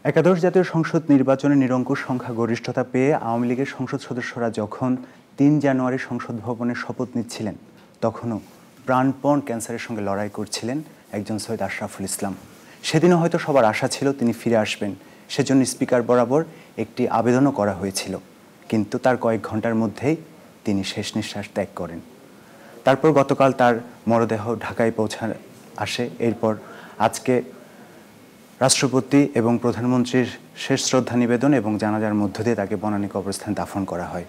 একাদশ জাতীয় সংসদ নির্বাচনে নিরঙ্কুশ সংখ্যাগরিষ্ঠতা পেয়ে আওয়ামী লীগের সংসদ সদস্যরা যখন ৩ জানুয়ারি সংসদ ভবনে শপথ নিচ্ছিলেন, তখনও প্রাণপণ ক্যান্সারের সঙ্গে লড়াই করছিলেন একজন সৈয়দ আশরাফুল ইসলাম। সেদিনও হয়তো সবার আশা ছিল তিনি ফিরে আসবেন, সেজন্য স্পিকার বরাবর একটি আবেদনও করা হয়েছিল। কিন্তু তার কয়েক ঘন্টার মধ্যেই তিনি শেষ নিঃশ্বাস ত্যাগ করেন। তারপর গতকাল তার মরদেহ ঢাকায় আসে। এরপর আজকে রাষ্ট্রপতি এবং প্রধানমন্ত্রীর শেষ শ্রদ্ধা নিবেদন এবং জানাজার মধ্য দিয়ে তাকে বনানী কবরস্থানে দাফন করা হয়।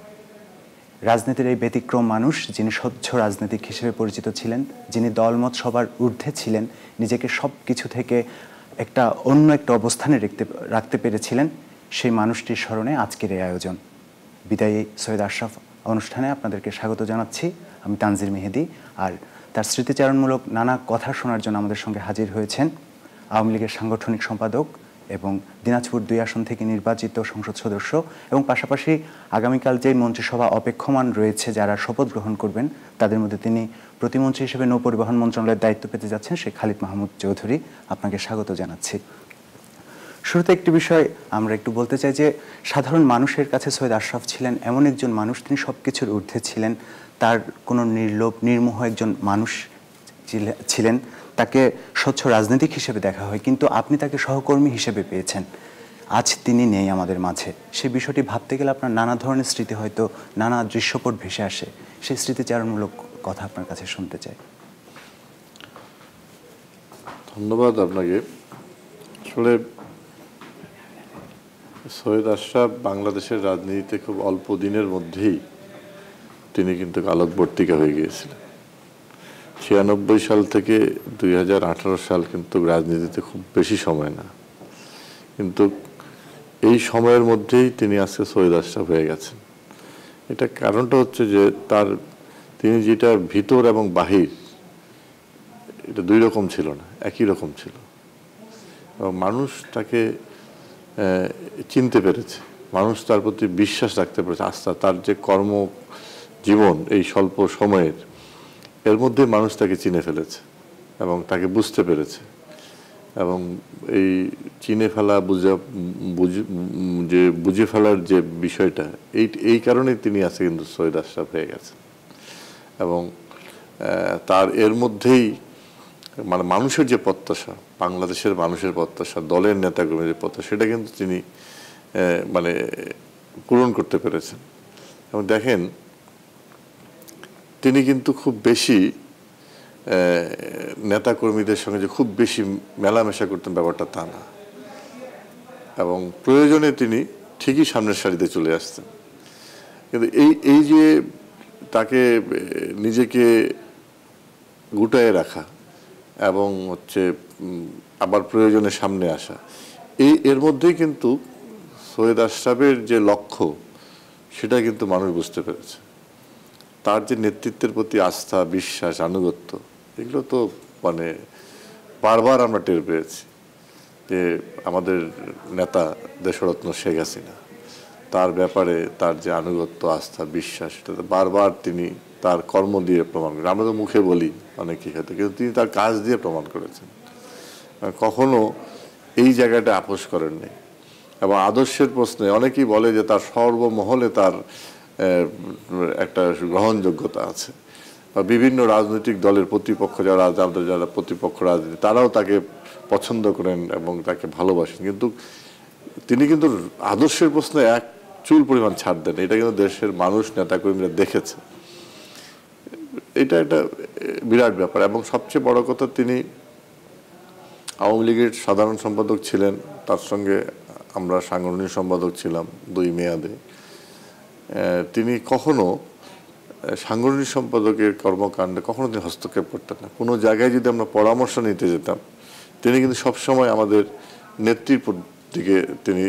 রাজনীতির এই ব্যতিক্রম মানুষ, যিনি স্বচ্ছ রাজনীতিক হিসেবে পরিচিত ছিলেন, যিনি দলমত সবার ঊর্ধ্বে ছিলেন, নিজেকে সব কিছু থেকে অন্য একটা অবস্থানে রাখতে পেরেছিলেন, সেই মানুষটির স্মরণে আজকের এই আয়োজন। বিদায়ী সৈয়দ আশরাফ অনুষ্ঠানে আপনাদেরকে স্বাগত জানাচ্ছি। আমি তানজির মেহেদি। আর তার স্মৃতিচারণমূলক নানা কথা শোনার জন্য আমাদের সঙ্গে হাজির হয়েছেন আওয়ামী লীগের সাংগঠনিক সম্পাদক এবং দিনাজপুর ২ আসন থেকে নির্বাচিত সংসদ সদস্য এবং পাশাপাশি আগামীকাল যে মন্ত্রিসভা অপেক্ষমান রয়েছে যারা শপথ গ্রহণ করবেন, তাদের মধ্যে তিনি প্রতিমন্ত্রী হিসেবে নৌপরিবহন মন্ত্রণালয়ের দায়িত্ব পেতে যাচ্ছেন, শেখ খালিদ মাহমুদ চৌধুরী। আপনাকে স্বাগত জানাচ্ছি। শুরুতে একটি বিষয় আমরা একটু বলতে চাই যে সাধারণ মানুষের কাছে সৈয়দ আশরাফ ছিলেন এমন একজন মানুষ, তিনি সব কিছুর ঊর্ধ্বে ছিলেন। তার কোনো নির্লোভ নির্মোহ একজন মানুষ ছিলেন। তাকে স্বচ্ছ রাজনীতিক হিসেবে দেখা হয়, কিন্তু আপনি তাকে সহকর্মী হিসেবে পেয়েছেন। আজ তিনি নেই আমাদের মাঝে। সেই বিষয়টি ভাবতে গেলে আপনার নানা ধরনের স্মৃতি, হয়তো নানা দৃশ্যপট ভেসে আসে। সেই স্মৃতিচারণমূলক কথা আপনার কাছে শুনতে চাই। ধন্যবাদ আপনাকে। আসলে সৈয়দ আশরাফ বাংলাদেশের রাজনীতিতে খুব অল্প দিনের মধ্যেই তিনি কিন্তু আলোকবর্তিকা হয়ে গিয়েছিলেন। ৯৬ সাল থেকে ২০১৮ সাল কিন্তু রাজনীতিতে খুব বেশি সময় না, কিন্তু এই সময়ের মধ্যেই তিনি আজকে সৈয়দ আশরাফ হয়ে গেছেন। এটা কারণটা হচ্ছে যে তিনি যেটা ভিতর এবং বাহির, এটা দুই রকম ছিল না, একই রকম ছিল। এবং মানুষ তাকে চিনতে পেরেছে, মানুষ তার প্রতি বিশ্বাস রাখতে পেরেছে, আস্থা। তার যে কর্ম জীবন এই স্বল্প সময়ের এর মধ্যে মানুষ তাকে চিনে ফেলেছে এবং তাকে বুঝতে পেরেছে। এবং এই চিনে ফেলা, বুঝে ফেলার যে বিষয়টা, এই কারণেই তিনি আজকে কিন্তু সৈয়দ আশরাফ হয়ে গেছেন। এবং তার এর মধ্যেই মানে মানুষের যে প্রত্যাশা, বাংলাদেশের মানুষের প্রত্যাশা, দলের নেতাকর্মীদের প্রত্যাশা, সেটা কিন্তু তিনি মানে পূরণ করতে পেরেছেন। এবং দেখেন, তিনি কিন্তু খুব বেশি নেতাকর্মীদের সঙ্গে যে খুব বেশি মেলামেশা করতেন ব্যাপারটা তা না। এবং প্রয়োজনে তিনি ঠিকই সামনের সারিতে চলে আসতেন। কিন্তু এই যে তাকে নিজেকে গুটায়ে রাখা এবং আবার প্রয়োজনে সামনে আসা, এর মধ্যেই কিন্তু সৈয়দ আশরাফের যে লক্ষ্য, সেটা কিন্তু মানুষ বুঝতে পেরেছে। তার যে নেতৃত্বের প্রতি আস্থা, বিশ্বাস, আনুগত্য, এগুলো তো মানে বারবার আমরা টের পেয়েছি যে আমাদের নেতা দেশরত্ন শেখ হাসিনা, তার ব্যাপারে তার যে আনুগত্য, আস্থা, বিশ্বাস, সেটা তো বারবার তিনি তার কর্ম দিয়ে প্রমাণ করেন। আমরা তো মুখে বলি অনেকেই হয়তো, কিন্তু তিনি তার কাজ দিয়ে প্রমাণ করেছেন। কখনো এই জায়গাটা আপোস করেননি। এবং আদর্শের প্রশ্নে অনেকেই বলে যে তার সর্বমহলে তার একটা গ্রহণযোগ্যতা আছে, বা বিভিন্ন রাজনৈতিক দলের প্রতিপক্ষ যারা প্রতিপক্ষ রাজনীতি, তারাও তাকে পছন্দ করেন এবং তাকে ভালোবাসেন। কিন্তু তিনি কিন্তু আদর্শের প্রশ্নে এক চুল পরিমাণ ছাড় দেন। এটা কিন্তু দেশের মানুষ, নেতাকর্মীরা দেখেছে। এটা একটা বিরাট ব্যাপার। এবং সবচেয়ে বড় কথা, তিনি আওয়ামী লীগের সাধারণ সম্পাদক ছিলেন, তার সঙ্গে আমরা সাংগঠনিক সম্পাদক ছিলাম ২ মেয়াদে। তিনি কখনো সাংগঠনিক সম্পাদকের কর্মকাণ্ডে কখনো তিনি হস্তক্ষেপ করতেন না। কোনো জায়গায় যদি আমরা পরামর্শ নিতে যেতাম, তিনি কিন্তু সবসময় আমাদের নেত্রীর দিকে তিনি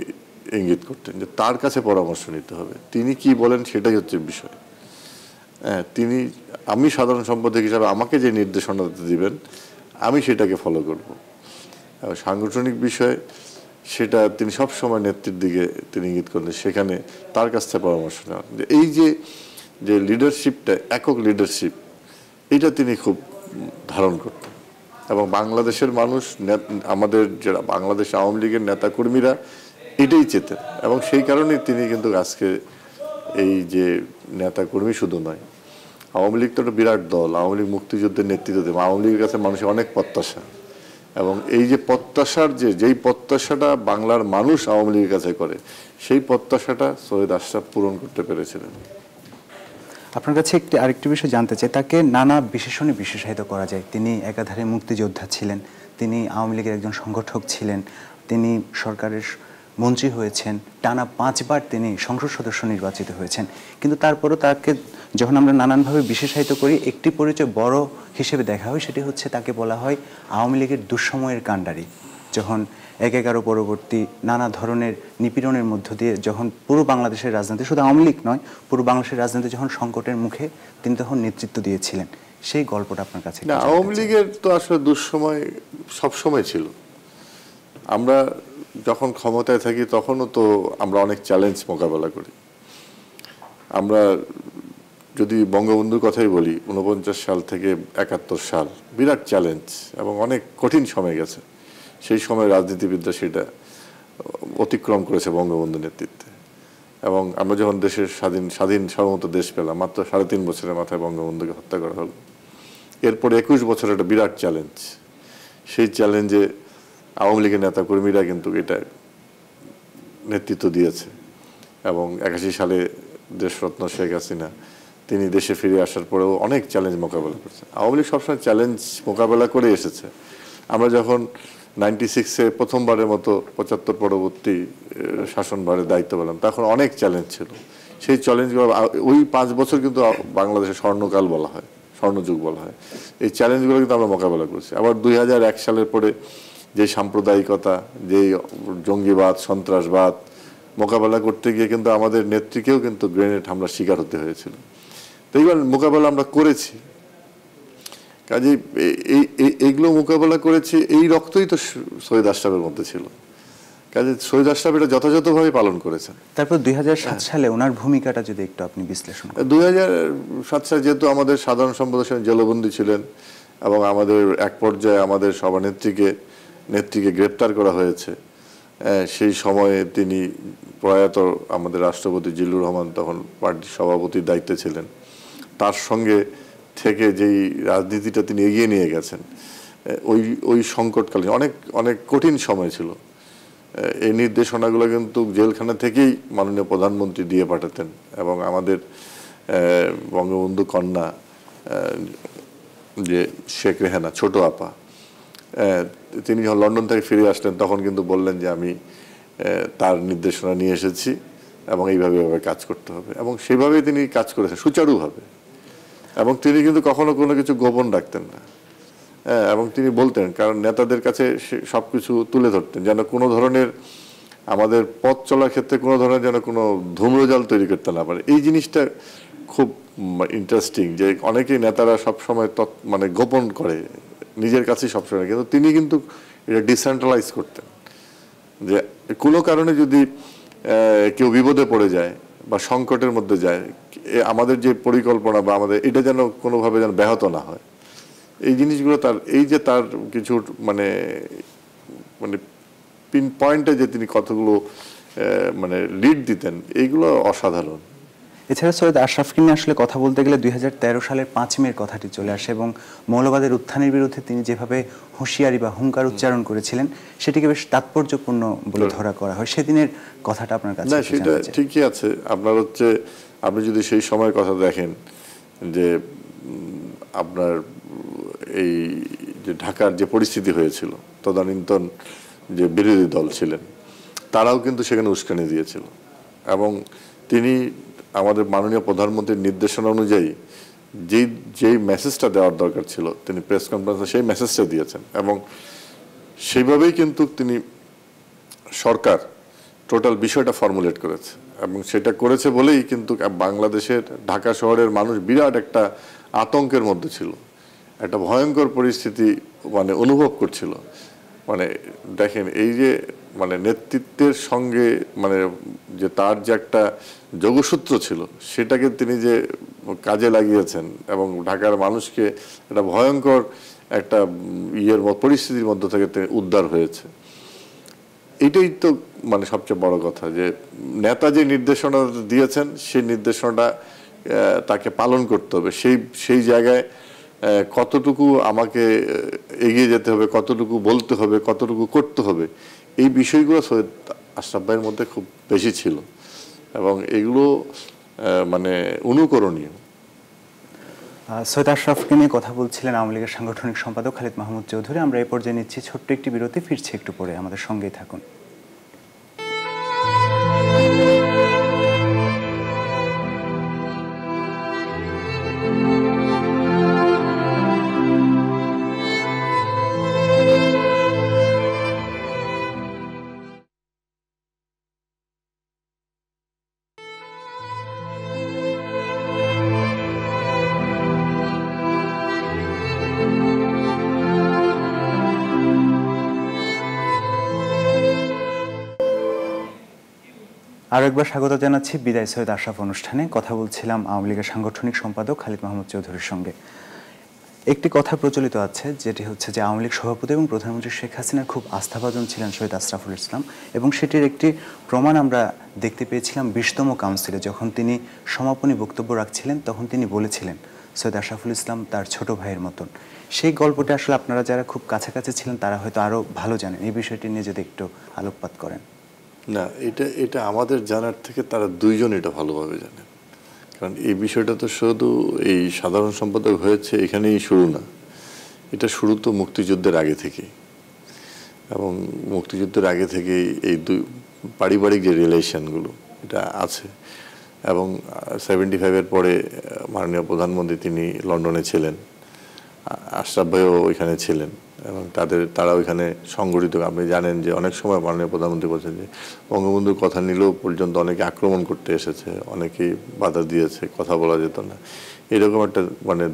ইঙ্গিত করতেন যে তার কাছে পরামর্শ নিতে হবে, তিনি কি বলেন সেটাই হচ্ছে বিষয়। আমি সাধারণ সম্পাদক হিসাবে আমাকে যে নির্দেশনা দিবেন, আমি সেটাকে ফলো করব। সাংগঠনিক বিষয় সেটা তিনি সবসময় নেত্রীর দিকে তিনি ইঙ্গিত করতেন, সেখানে তার কাছ থেকে পরামর্শ নেওয়া। এই যে লিডারশিপটা, একক লিডারশিপ, এটা তিনি খুব ধারণ করতেন। এবং বাংলাদেশের মানুষ আমাদের যারা বাংলাদেশ আওয়ামী লীগের নেতাকর্মীরা এটাই চেতেন, এবং সেই কারণেই তিনি কিন্তু আজকে এই যে নেতাকর্মী শুধু নয়, আওয়ামী লীগ তো একটা বিরাট দল, আওয়ামী লীগ মুক্তিযুদ্ধের নেতৃত্ব দেবে, আওয়ামী লীগের কাছে মানুষের অনেক প্রত্যাশা, এবং এই যে প্রত্যাশার যেই প্রত্যাশাটা বাংলার মানুষ আওয়ামী লীগের কাছে করে, সেই প্রত্যাশাটা সৈয়দ আশরাফ পূরণ করতে পেরেছিলেন। আপনার কাছে আরেকটি বিষয় জানতে চাই, তাকে নানা বিশেষণে বিশেষায়িত করা যায়। তিনি একাধারে মুক্তিযোদ্ধা ছিলেন, তিনি আওয়ামী লীগের একজন সংগঠক ছিলেন, তিনি সরকারের মন্ত্রী হয়েছেন, টানা 5 বার তিনি সংসদ সদস্য নির্বাচিত হয়েছেন। কিন্তু তারপরও তাকে যখন আমরা নানানভাবে বিশেষায়িত করি, একটি পরিচয় বড় হিসেবে দেখা হয়, সেটি হচ্ছে তাকে বলা হয় আওয়ামী লীগের দুঃসময়ের কাণ্ডারি। যখন 11 পরবর্তী নানা ধরনের নিপীড়নের মধ্য দিয়ে যখন পুরো বাংলাদেশের রাজনীতি, শুধু আওয়ামী লীগ নয়, পুরো বাংলাদেশের রাজনীতি যখন সংকটের মুখে, তিনি তখন নেতৃত্ব দিয়েছিলেন। সেই গল্পটা আপনার কাছে। না, আওয়ামী লীগের তো আসলে দুঃসময় সবসময় ছিল। আমরা যখন ক্ষমতায় থাকি তখনও তো আমরা অনেক চ্যালেঞ্জ মোকাবেলা করি। আমরা যদি বঙ্গবন্ধুর কথাই বলি, 49 সাল থেকে 71 সাল বিরাট চ্যালেঞ্জ এবং অনেক কঠিন সময় গেছে। সেই সময় রাজনীতিবিদরা সেটা অতিক্রম করেছে বঙ্গবন্ধুর নেতৃত্বে, এবং আমরা যখন দেশের স্বাধীন সার্বভৌমত্ব দেশ পেলাম, মাত্র 3.5 বছরের মাথায় বঙ্গবন্ধুকে হত্যা করা হলো। এরপরে 21 বছর একটা বিরাট চ্যালেঞ্জ। সেই চ্যালেঞ্জে আওয়ামী লীগের নেতাকর্মীরা কিন্তু এটা নেতৃত্ব দিয়েছে, এবং 81 সালে দেশরত্ন শেখ হাসিনা তিনি দেশে ফিরে আসার পরেও অনেক চ্যালেঞ্জ মোকাবেলা করেছে। আওয়ামী লীগ সবসময় চ্যালেঞ্জ মোকাবেলা করে এসেছে। আমরা যখন 96-এ প্রথমবারের মতো 75 পরবর্তী শাসনভারের দায়িত্ব পেলাম, তখন অনেক চ্যালেঞ্জ ছিল। সেই চ্যালেঞ্জগুলো ওই 5 বছর কিন্তু বাংলাদেশের স্বর্ণকাল বলা হয়, স্বর্ণযুগ বলা হয়। এই চ্যালেঞ্জগুলো কিন্তু আমরা মোকাবেলা করেছি। আবার 2001 সালের পরে যে সাম্প্রদায়িকতা, যে জঙ্গিবাদ, সন্ত্রাসবাদ মোকাবেলা করতে গিয়ে কিন্তু আমাদের নেত্রীকেও কিন্তু গ্রেনেড হামলার শিকার হতে হয়েছিল। তো এইবার মোকাবেলা আমরা করেছি, কাজে এইগুলো মোকাবেলা করেছি। এই রক্তই তো সৈয়দ আশরাফের মধ্যে ছিল, কাজে সৈয়দ আশরাফ এটা যথাযথভাবে পালন করেছেন। তারপর 2007 সালে ওনার ভূমিকাটা যদি একটু আপনি বিশ্লেষণ করেন। 2007 সালে যেহেতু আমাদের সাধারণ সম্পাদক জেলবন্দী ছিলেন, এবং আমাদের এক পর্যায়ে আমাদের নেত্রীকে গ্রেপ্তার করা হয়েছে, সেই সময়ে তিনি প্রয়াত আমাদের রাষ্ট্রপতি জিল্লুর রহমান তখন পার্টির সভাপতির দায়িত্বে ছিলেন। তার সঙ্গে থেকে যেই রাজনীতিটা তিনি এগিয়ে নিয়ে গেছেন, ওই সংকটকালীন অনেক কঠিন সময় ছিল। এই নির্দেশনাগুলো কিন্তু জেলখানা থেকেই মাননীয় প্রধানমন্ত্রী দিয়ে পাঠাতেন, এবং আমাদের বঙ্গবন্ধু কন্যা যে শেখ রেহানা, ছোট আপা, তিনি যখন লন্ডন থেকে ফিরে আসলেন তখন কিন্তু বললেন যে আমি তার নির্দেশনা নিয়ে এসেছি এবং এইভাবে কাজ করতে হবে, এবং সেভাবেই তিনি কাজ করেছেন সুচারুভাবে। এবং তিনি কিন্তু কখনো কোনো কিছু গোপন রাখতেন না, এবং তিনি বলতেন, কারণ নেতাদের কাছে সবকিছু তুলে ধরতেন, যেন কোনো ধরনের আমাদের পথ চলার ক্ষেত্রে কোনো ধরনের যেন কোনো ধূম্রজাল তৈরি করতে না পারে। এই জিনিসটা খুব ইন্টারেস্টিং, যে অনেকেই নেতারা সবসময় মানে গোপন করে নিজের কাছেই সবসময়, কিন্তু তিনি কিন্তু এটা ডিসেন্ট্রালাইজ করতেন, যে কোনো কারণে যদি কেউ বিপদে পড়ে যায় বা সংকটের মধ্যে যায়, আমাদের যে পরিকল্পনা বা আমাদের এটা যেন কোনোভাবে যেন ব্যাহত না হয়। এই জিনিসগুলো তার কিছু মানে পিন পয়েন্টে যে তিনি কতগুলো মানে লিড দিতেন, এইগুলো অসাধারণ। এছাড়া সৈয়দ আশরাফকে নিয়ে আসলে কথা বলতে গেলে 2013 সালের 5 মের কথাটি চলে আসে, এবং মৌলবাদের উত্থানের বিরুদ্ধে তিনি যেভাবে হুঁশিয়ারি বা হুঙ্কার উচ্চারণ করেছিলেন, সেটিকে বেশ তাৎপর্যপূর্ণ বলে ধরা করা হয়। সেদিনের কথাটা আপনার কাছে? না, সেটা ঠিকই আছে। আপনার আপনি যদি সেই সময়ের কথা দেখেন, যে আপনার এই যে ঢাকার যে পরিস্থিতি হয়েছিল, তদানীন্তন যে বিরোধী দল ছিলেন তারাও কিন্তু সেখানে উস্কানি দিয়েছিল, এবং তিনি আমাদের মাননীয় প্রধানমন্ত্রীর নির্দেশনা অনুযায়ী যেই মেসেজটা দেওয়ার দরকার ছিল তিনি প্রেস কনফারেন্সে সেই মেসেজটা দিয়েছেন, এবং সেইভাবেই কিন্তু তিনি সরকার টোটাল বিষয়টা ফর্মুলেট করেছে, এবং সেটা করেছে বলেই কিন্তু বাংলাদেশের ঢাকা শহরের মানুষ বিরাট একটা আতঙ্কের মধ্যে ছিল, একটা ভয়ঙ্কর পরিস্থিতি মানে অনুভব করছিল। মানে দেখেন, এই যে মানে নেতৃত্বের সঙ্গে মানে যে তার যে একটা যোগসূত্র ছিল, সেটাকে তিনি যে কাজে লাগিয়েছেন এবং ঢাকার মানুষকে একটা ভয়ঙ্কর একটা পরিস্থিতির মধ্য থেকে উদ্ধার হয়েছে। এটাই তো মানে সবচেয়ে বড় কথা, যে নেতা যে নির্দেশনা দিয়েছেন সেই নির্দেশনাটা তাকে পালন করতে হবে। সেই জায়গায় কতটুকু আমাকে এগিয়ে যেতে হবে, কতটুকু বলতে হবে, কতটুকু করতে হবে, এই বিষয়গুলো সৈয়দ আশরাফ ভাইয়ের মধ্যে খুব বেশি ছিল এবং এগুলো মানে অনুকরণীয়। সৈয়দ আশরাফকে নিয়ে কথা বলছিলেন আওয়ামী লীগের সাংগঠনিক সম্পাদক খালিদ মাহমুদ চৌধুরী। আমরা এই পর্যায়ে নিচ্ছি ছোট্ট একটি বিরতি, ফিরছি একটু পরে, আমাদের সঙ্গেই থাকুন। আরও একবার স্বাগত জানাচ্ছি বিদায় সৈয়দ আশরাফ অনুষ্ঠানে। কথা বলছিলাম আওয়ামী লীগের সাংগঠনিক সম্পাদক খালিদ মাহমুদ চৌধুরীর সঙ্গে। একটি কথা প্রচলিত আছে, যেটি হচ্ছে যে আওয়ামী লীগ সভাপতি এবং প্রধানমন্ত্রী শেখ হাসিনার খুব আস্থাভাজন ছিলেন সৈয়দ আশরাফুল ইসলাম, এবং সেটির একটি প্রমাণ আমরা দেখতে পেয়েছিলাম 20তম কাউন্সিলে। যখন তিনি সমাপনী বক্তব্য রাখছিলেন তখন তিনি বলেছিলেন সৈয়দ আশরাফুল ইসলাম তার ছোট ভাইয়ের মতন। সেই গল্পটা আসলে আপনারা যারা খুব কাছাকাছি ছিলেন তারা হয়তো আরও ভালো জানেন। এই বিষয়টি নিয়ে যদি একটু আলোকপাত করেন। না, এটা আমাদের জানার থেকে তারা দুইজন এটা ভালোভাবে জানেন। কারণ এই বিষয়টা তো শুধু এই সাধারণ সম্পাদক হয়েছে এখানেই শুরু না, এটা শুরু তো মুক্তিযুদ্ধের আগে থেকেই। এবং মুক্তিযুদ্ধের আগে থেকেই এই পারিবারিক যে রিলেশনগুলো এটা আছে। এবং 75-এর পরে মাননীয় প্রধানমন্ত্রী তিনি লন্ডনে ছিলেন, আশরাফ ভাইও ওইখানে ছিলেন এবং তারা ওইখানে সংগঠিত। আপনি জানেন যে অনেক সময় মাননীয় প্রধানমন্ত্রী বলছেন যে বঙ্গবন্ধুর কথা নিলেও পর্যন্ত অনেকে আক্রমণ করতে এসেছে, অনেকেই বাধা দিয়েছে, কথা বলা যেত না, এরকম একটা মানে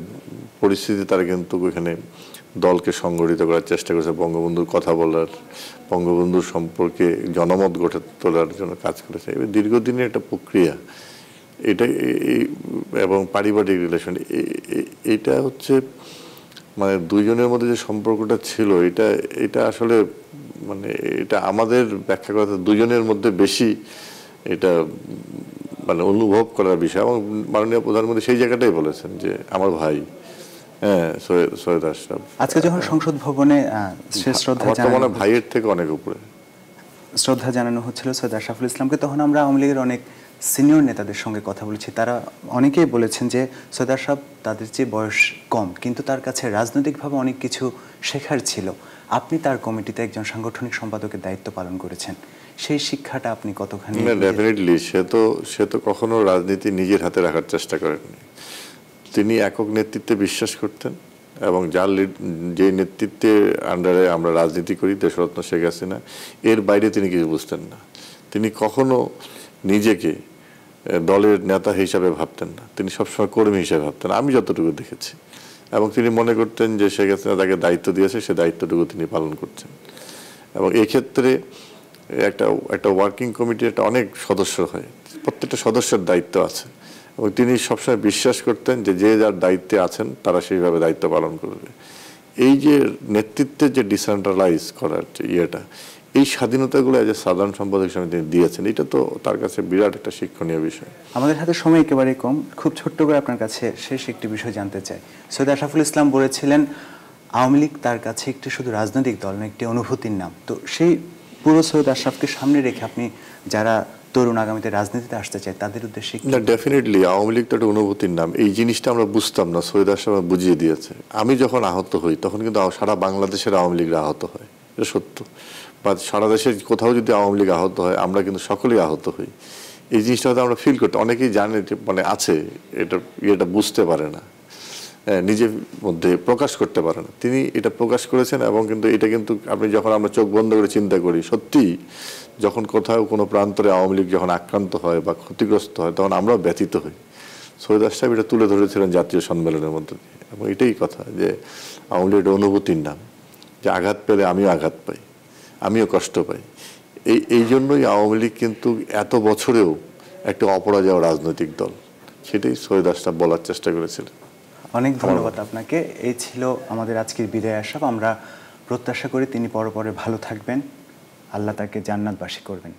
পরিস্থিতি তারা কিন্তু ওইখানে দলকে সংগঠিত করার চেষ্টা করেছে, বঙ্গবন্ধুর কথা বলার, বঙ্গবন্ধুর সম্পর্কে জনমত গড়ে তোলার জন্য কাজ করেছে। এবার দীর্ঘদিনের একটা প্রক্রিয়া এটা। এবং পারিবারিক রিলেশন এটা হচ্ছে মানে দুইজনের মধ্যে যে সম্পর্কটা ছিল এটা আসলে মানে এটা আমাদের ব্যাখ্যা করা দুজনের মধ্যে বেশি এটা মানে অনুভব করার বিষয়। এবং মাননীয় প্রধানমন্ত্রী সেই জায়গাটাই বলেছেন যে আমার ভাই, হ্যাঁ, সৈয়দ আশরাফ। আজকে যখন সংসদ ভবনে বর্তমানে ভাইয়ের থেকে অনেক উপরে শ্রদ্ধা জানানো হচ্ছিল সৈয়দ আশরাফুল ইসলামকে, তখন আমরা আওয়ামী লীগের অনেক সিনিয়র নেতাদের সঙ্গে কথা বলেছি। তারা অনেকেই বলেছেন যে সৈয়দ আশরাফ তাদের চেয়ে বয়স কম, কিন্তু তার কাছে রাজনৈতিকভাবে অনেক কিছু শেখার ছিল। আপনি তার কমিটিতে একজন সাংগঠনিক সম্পাদকের দায়িত্ব পালন করেছেন, সেই শিক্ষাটা আপনি কতখানি? ডেফিনেটলি সে তো কখনো রাজনীতি নিজের হাতে রাখার চেষ্টা করেননি। তিনি একক নেতৃত্বে বিশ্বাস করতেন এবং যে নেতৃত্বের আন্ডারে আমরা রাজনীতি করি, দেশরত্ন শেখ হাসিনা, এর বাইরে তিনি কিছু বুঝতেন না। তিনি কখনো নিজেকে দলের নেতা হিসাবে ভাবতেন না, তিনি সবসময় কর্মী হিসাবে ভাবতেন, আমি যতটুকু দেখেছি। এবং তিনি মনে করতেন যে শেখ হাসিনা তাকে দায়িত্ব দিয়েছে, সে দায়িত্বটুকু তিনি পালন করছেন। এবং এই ক্ষেত্রে একটা ওয়ার্কিং কমিটির একটা অনেক সদস্য হয়, প্রত্যেকটা সদস্যের দায়িত্ব আছে এবং তিনি সবসময় বিশ্বাস করতেন যে যার দায়িত্বে আছেন তারা সেইভাবে দায়িত্ব পালন করবে। এই যে নেতৃত্বের যে ডিসেন্ট্রালাইজ করার যে ইয়েটা, এই স্বাধীনতাগুলো যে সাধারণ সম্পাদক হিসেবে তিনি দিয়েছেন, এটা তো তার কাছে বিরাট একটা শিক্ষণীয় বিষয়। আমাদের হাতে সময় একেবারেই কম, খুব ছোট্ট করে আপনার কাছে শেষ একটি বিষয় জানতে চাই। সৈয়দ আশরাফুল ইসলাম বলেছিলেন আওয়ামী লীগ তার কাছে একটি শুধু রাজনৈতিক দল না, একটি অনুভূতির নাম। তো সেই পুরো সৈয়দ আশরাফকে সামনে রেখে আপনি যারা তরুণ আগামীতে রাজনীতিতে আসতে চায় তাদের উদ্দেশ্যে? না, ডেফিনেটলি আওয়ামী লীগ তো একটা অনুভূতির নাম, এই জিনিসটা আমরা বুঝতাম না, সৈয়দ আশরাফ বুঝিয়ে দিয়েছে। আমি যখন আহত হই তখন কিন্তু সারা বাংলাদেশের আওয়ামী লীগরা আহত হয়, এটা সত্য। বা সারা দেশের কোথাও যদি আওয়ামী লীগ আহত হয় আমরা কিন্তু সকলেই আহত হই। এই জিনিসটা হয়তো আমরা ফিল করতে, অনেকেই জানে যে মানে আছে এটা বুঝতে পারে না, নিজের মধ্যে প্রকাশ করতে পারে না। তিনি এটা প্রকাশ করেছেন এবং কিন্তু এটা কিন্তু আপনি যখন আমরা চোখ বন্ধ করে চিন্তা করি, সত্যি যখন কোথাও কোনো প্রান্তরে আওয়ামী লীগ যখন আক্রান্ত হয় বা ক্ষতিগ্রস্ত হয় তখন আমরাও ব্যথিত হই। সৈয়দ আশরাফ এটা তুলে ধরেছিলেন জাতীয় সম্মেলনের মধ্যে দিয়ে। এবং এটাই কথা যে আওয়ামী লীগ এটা অনুভূতির নাম, যে আঘাত পেলে আমিও আঘাত পাই, আমিও কষ্ট পাই। এই জন্যই আওয়ামী লীগ কিন্তু এত বছরেও একটা অপরাজেয় রাজনৈতিক দল, সেটাই সৈয়দ আশরাফ বলার চেষ্টা করেছিলেন। অনেক ধন্যবাদ আপনাকে। এই ছিল আমাদের আজকের বিদায় আশরাফ। আমরা প্রত্যাশা করি তিনি পরে ভালো থাকবেন, আল্লাহ তাকে জান্নাতবাসী করবেন।